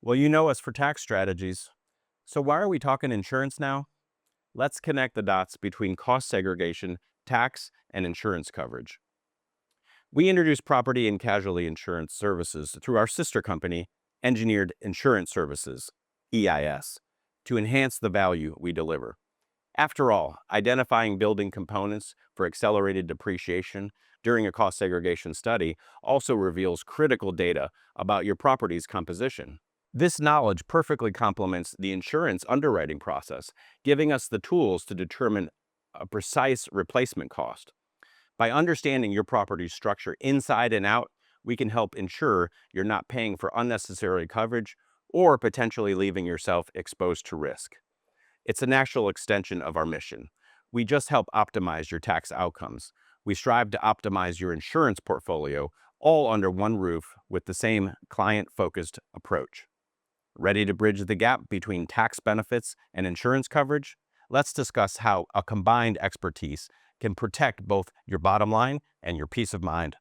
Well, you know us for tax strategies. So why are we talking insurance now? Let's connect the dots between cost segregation, tax, and insurance coverage. We introduce property and casualty insurance services through our sister company, Engineered Insurance Services, EIS, to enhance the value we deliver. After all, identifying building components for accelerated depreciation during a cost segregation study also reveals critical data about your property's composition. This knowledge perfectly complements the insurance underwriting process, giving us the tools to determine a precise replacement cost. By understanding your property's structure inside and out, we can help ensure you're not paying for unnecessary coverage or potentially leaving yourself exposed to risk. It's a natural extension of our mission. We just help optimize your tax outcomes. We strive to optimize your insurance portfolio all under one roof with the same client-focused approach. Ready to bridge the gap between tax benefits and insurance coverage? Let's discuss how a combined expertise can protect both your bottom line and your peace of mind.